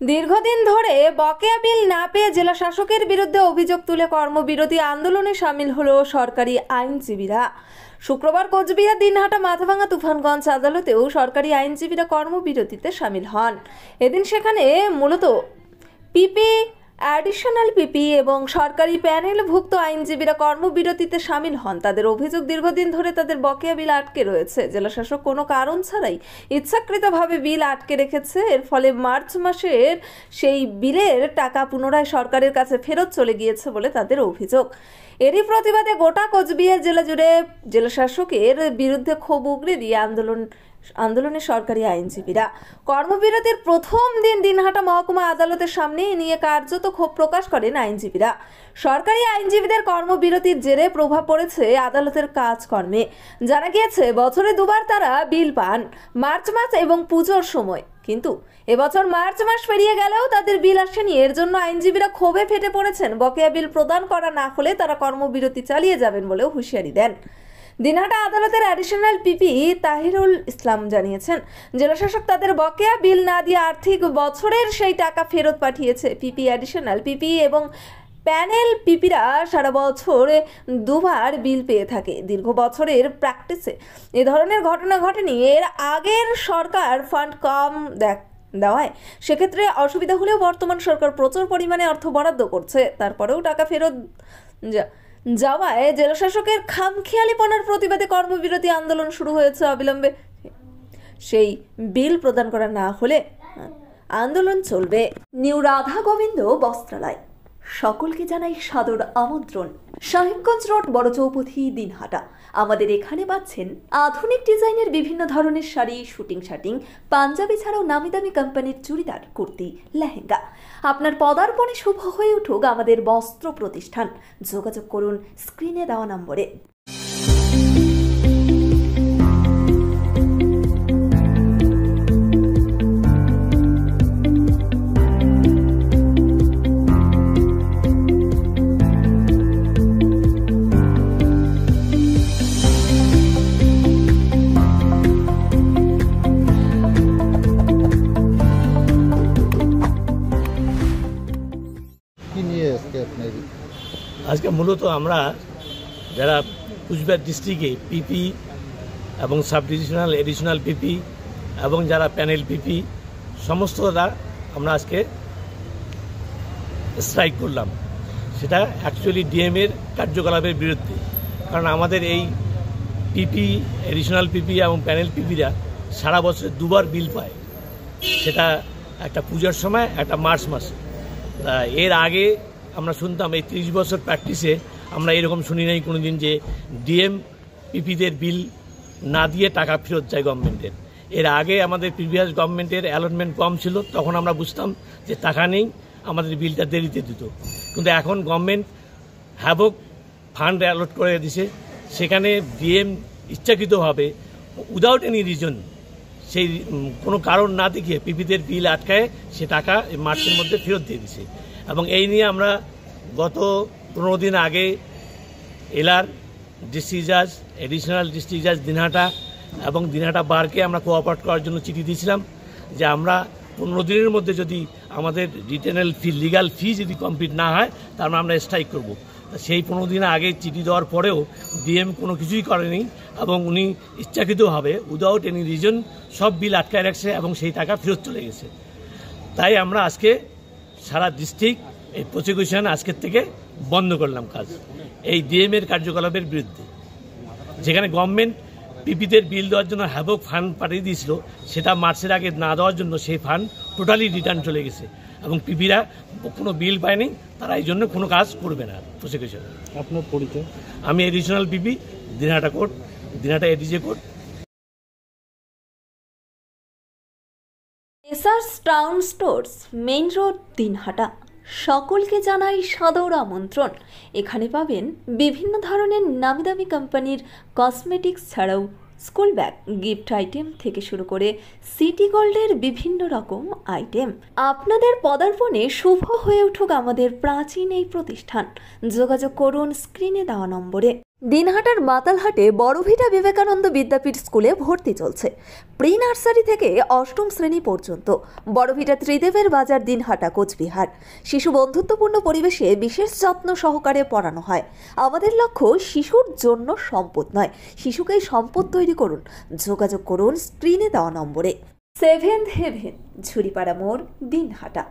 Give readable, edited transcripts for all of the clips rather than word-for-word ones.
দীর্ঘদিন ধরে বকেয়া বিল না পেয়ে জেলা শাসকের বিরুদ্ধে অভিযোগ তুলে কর্মবিরতি আন্দোলনে সামিল হলো সরকারি আইনজীবীরা। শুক্রবার কোচবিহার দিনহাটা মাথাভাঙা তুফানগঞ্জ আদালতেও সরকারি আইনজীবীরা কর্মবিরতিতে সামিল হন। এদিন সেখানে মূলত পিপি, অ্যাডিশনাল পিপি এবং সরকারি প্যানেলভুক্ত আইনজীবীরা কর্মবিরতিতে সামিল হন। তাদের অভিযোগ, দীর্ঘদিন ধরে তাদের বকেয়া বিল আটকে রয়েছে। জেলাশাসক কোনো কারণ ছাড়াই ইচ্ছাকৃতভাবে বিল আটকে রেখেছে। এর ফলে মার্চ মাসের সেই বিলের টাকা পুনরায় সরকারের কাছে ফেরত চলে গিয়েছে বলে তাদের অভিযোগ। এরই প্রতিবাদে গোটা কোচবিহার জেলা জুড়ে জেলাশাসকের বিরুদ্ধে ক্ষোভ উগরে দিয়ে আন্দোলনে সরকারি আইনজীবীরা। কর্মবিরতির প্রথম দিন দিনহাটা মহকুমা আদালতের সামনে এ নিয়ে কার্যত ক্ষোভ প্রকাশ করেন আইনজীবীরা। সরকারি আইনজীবীদের কর্মবিরতির জেরে প্রভাব পড়েছে আদালতের কাজকর্মে। জানা গিয়েছে বছরে দুবার তারা বিল পান, মার্চ মাস এবং পুজোর সময়। কিন্তু এবছর মার্চ মাস পেরিয়ে গেলেও তাদের বিল আসেনি। এর জন্য আইনজীবীরা ক্ষোভে ফেটে পড়েছেন। বকেয়া বিল প্রদান করা না হলে তারা কর্মবিরতি চালিয়ে যাবেন বলেও হুঁশিয়ারি দেন। দিনহাটা আদালতের অ্যাডিশনাল পিপি তাহিরুল ইসলাম জানিয়েছেন, জেলাশাসক তাদের বকেয়া বিল না দিয়ে আর্থিক বছরের সেই টাকা ফেরত পাঠিয়েছে। পিপি, অ্যাডিশনাল পিপি এবং প্যানেল পিপিরা সারা বছরে দুবার বিল পেয়ে থাকে। দীর্ঘ বছরের প্র্যাকটিসে এ ধরনের ঘটনা ঘটেনি। এর আগের সরকার ফান্ড কম দেওয়ায় সেক্ষেত্রে অসুবিধা হলেও বর্তমান সরকার প্রচুর পরিমাণে অর্থ বরাদ্দ করছে। তারপরেও টাকা ফেরত যাওয়ায় জেলাশাসকের খামখেয়ালিপনার প্রতিবাদে কর্মবিরতি আন্দোলন শুরু হয়েছে। অবিলম্বে সেই বিল প্রদান করা না হলে আন্দোলন চলবে। নিউ রাধা গোবিন্দ বস্ত্রালয় সকলকে জানাই সাদর আমন্ত্রণ। সাহেবগঞ্জ রোড, বড় চৌপথি, দিনহাটা। আমাদের এখানে পাচ্ছেন আধুনিক ডিজাইনের বিভিন্ন ধরনের শাড়ি, শুটিং শার্টিং, পাঞ্জাবি ছাড়াও নামি দামি কোম্পানির চুড়িদার, কুর্তি, লেহেঙ্গা। আপনার পদার্পণে শুভ হয়ে উঠুক আমাদের বস্ত্র প্রতিষ্ঠান। যোগাযোগ করুন স্ক্রিনে দেওয়া নম্বরে। আজকে মূলত আমরা যারা কুচবিহার ডিস্ট্রিক্টে পিপি এবং সাব ডিভিশনাল, এডিশনাল পিপি এবং যারা প্যানেল পিপি সমস্তরা আমরা আজকে স্ট্রাইক করলাম। সেটা অ্যাকচুয়ালি ডিএমের কার্যকলাপের বিরুদ্ধে। কারণ আমাদের এই পিপি, এডিশনাল পিপি এবং প্যানেল পিপিরা সারা বছরে দুবার বিল পায়। সেটা একটা পূজার সময়, একটা মার্চ মাসে। এর আগে আমরা শুনতাম এই 30 বছর প্র্যাকটিসে আমরা এরকম শুনি নাই কোনোদিন যে ডিএম পিপিদের বিল না দিয়ে টাকা ফেরত যায় গভর্নমেন্টের। এর আগে আমাদের প্রিভিয়াস গভর্নমেন্টের অ্যালটমেন্ট কম ছিল, তখন আমরা বুঝতাম যে টাকা নেই, আমাদের বিলটা দেরিতে দিত। কিন্তু এখন গভর্নমেন্ট হ্যাভক ফান্ড অ্যালট করে দিছে, সেখানে ডিএম ইচ্ছাকৃতভাবে উইদাউট এনি রিজন, সেই কোনো কারণ না দেখিয়ে পিপিদের বিল আটকায় সে টাকা মার্চের মধ্যে ফেরত দিয়ে দিছে। এবং এই নিয়ে আমরা গত 15 দিন আগে এলার ডিস্ট্রিক্ট জাজ, এডিশনাল ডিস্ট্রিক্ট জাজ দিনহাটা এবং দিনহাটা বারকে আমরা কোঅপারেট করার জন্য চিঠি দিয়েছিলাম যে আমরা 15 দিনের মধ্যে যদি আমাদের রিটেনেল ফি, লিগাল ফি যদি কমপ্লিট না হয় তারপর আমরা স্ট্রাইক করব। সেই 15 দিন আগে চিঠি দেওয়ার পরেও ডিএম কোনো কিছুই করেনি এবং উনি ইচ্ছাকৃতভাবে উইদাউট এনি রিজন সব বিল আটকায় রাখছে এবং সেই টাকা ফেরত চলে গেছে। তাই আমরা আজকে সারা ডিস্ট্রিক্ট এই প্রসিকিউশন আজকের থেকে বন্ধ করলাম কাজ, এই ডিএমের কার্যকলাপের বিরুদ্ধে। যেখানে গভর্নমেন্ট পিপিদের বিল দেওয়ার জন্য হ্যাভক ফান্ড পাঠিয়ে দিয়েছিল, সেটা মার্চের আগে না দেওয়ার জন্য সেই ফান্ড টোটালি রিটার্ন চলে গেছে এবং পিপিরা কোনো বিল পায়নি, তারা এই জন্য কোনো কাজ করবে না প্রসিকিউশন। আপনার পরিচয়? আমি additional PP, Dinhata court, Dinhata ADJ court. SRS town stores, main road, Dinhata. সকলকে জানাই সাদর আমন্ত্রণ। এখানে পাবেন বিভিন্ন ধরনের নামি দামি কোম্পানির কসমেটিক্স ছাড়াও স্কুল ব্যাগ, গিফট আইটেম থেকে শুরু করে সিটি গোল্ডের বিভিন্ন রকম আইটেম। আপনাদের পদার্পণে শুভ হয়ে উঠুক আমাদের প্রাচীন এই প্রতিষ্ঠান। যোগাযোগ করুন স্ক্রিনে দেওয়া নম্বরে। দিনহাটার মাতালহাটে বড়ভিটা বিবেকানন্দ বিদ্যাপীঠ স্কুলে ভর্তি চলছে। প্রি নার্সারি থেকে অষ্টম শ্রেণী পর্যন্ত। বড়ভিটা ত্রিদেবের বাজার, দিনহাটা, কোচবিহার। শিশু বন্ধুত্বপূর্ণ পরিবেশে বিশেষ যত্ন সহকারে পড়ানো হয়। আমাদের লক্ষ্য শিশুর জন্য সম্পদ নয়, শিশুকেই সম্পদ তৈরি করুন। যোগাযোগ করুন স্ক্রিনে দেওয়া নম্বরে। সেভেন্থ হেভেন, ঝুড়িপাড়া মোড়, দিনহাটা।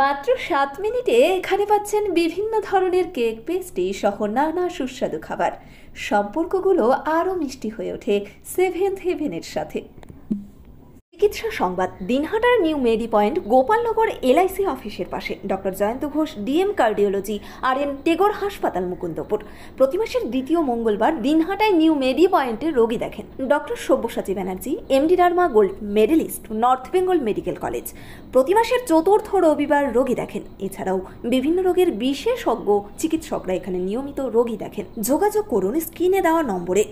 মাত্র 7 মিনিটে এখানে পাচ্ছেন বিভিন্ন ধরনের কেক, পেস্ট্রি সহ নানা সুস্বাদু খাবার। সম্পর্কগুলো আরও মিষ্টি হয়ে ওঠে সেভেন্থ হেভেনের সাথে। চিকিৎসা সংবাদ। দিনহাটার নিউ মেডি পয়েন্ট, গোপালনগর এলআইসি অফিসের পাশে। Doctor Jayanta Ghosh, DM cardiology, RN Tagore হাসপাতাল, মুকুন্দপুর। প্রতি মাসের দ্বিতীয় মঙ্গলবার দিনহাটায় নিউ মেডি পয়েন্টে রোগী দেখেন doctor Sabyasachi Banerjee, MD derma gold medalist, north Bengal medical college. প্রতি মাসের চতুর্থ রবিবার রোগী দেখেন। এছাড়াও বিভিন্ন রোগের বিশেষজ্ঞ চিকিৎসকরা এখানে নিয়মিত রোগী দেখেন। যোগাযোগ করুন স্ক্রিনে দেওয়া নম্বরে।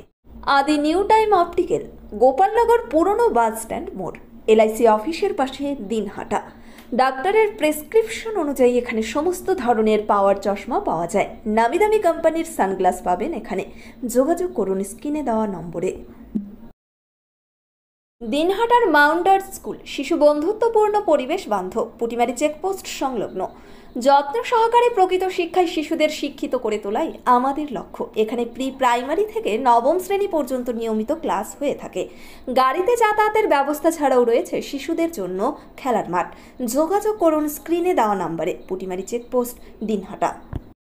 আদি নিউ টাইম অপটিক্যাল, গোপালনগর পুরনো বাস স্ট্যান্ড মোড়, এলআইসি অফিসের পাশে, দিনহাটা। ডাক্তারের প্রেসক্রিপশন অনুযায়ী এখানে সমস্ত ধরনের পাওয়ার চশমা পাওয়া যায়। নামি দামি কোম্পানির সানগ্লাস পাবেন এখানে। যোগাযোগ করুন স্ক্রিনে দেওয়া নম্বরে। দিনহাটার মাউন্টার্স স্কুল, শিশু বন্ধুত্বপূর্ণ পরিবেশ বান্ধব, পুটিমারি চেকপোস্ট সংলগ্ন। যত্ন সহকারে প্রকৃত শিক্ষায় শিশুদের শিক্ষিত করে তোলাই আমাদের লক্ষ্য। এখানে প্রি প্রাইমারি থেকে নবম শ্রেণী পর্যন্ত নিয়মিত ক্লাস হয়ে থাকে। গাড়িতে যাতায়াতের ব্যবস্থা ছাড়াও রয়েছে শিশুদের জন্য খেলার মাঠ। যোগাযোগ করুন স্ক্রিনে দেওয়া নম্বরে। পুটিমারি চেকপোস্ট, দিনহাটা।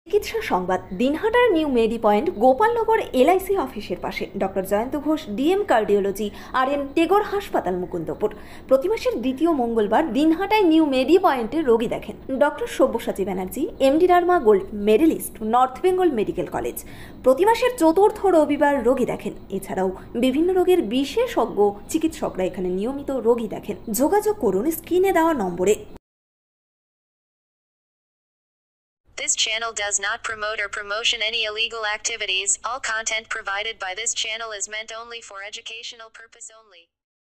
চিকিৎসা সংবাদ। দিনহাটার নিউ মেডি পয়েন্ট, গোপালনগর এলআইসি অফিসের পাশে। Doctor Jayanta Ghosh, DM cardiology, RN Tagore হাসপাতাল, মুকুন্দপুর। প্রতি মাসের দ্বিতীয় মঙ্গলবার দিনহাটায় নিউ মেডি পয়েন্টে রোগী দেখেন doctor Sabyasachi Banerjee, MD derma gold medalist, north Bengal medical college. প্রতি মাসের চতুর্থ রবিবার রোগী দেখেন। এছাড়াও বিভিন্ন রোগের বিশেষজ্ঞ চিকিৎসকরা এখানে নিয়মিত রোগী দেখেন। যোগাযোগ করুন স্ক্রিনে দেওয়া নম্বরে। This channel does not promote or promotion any illegal activities. All content provided by this channel is meant only for educational purpose only.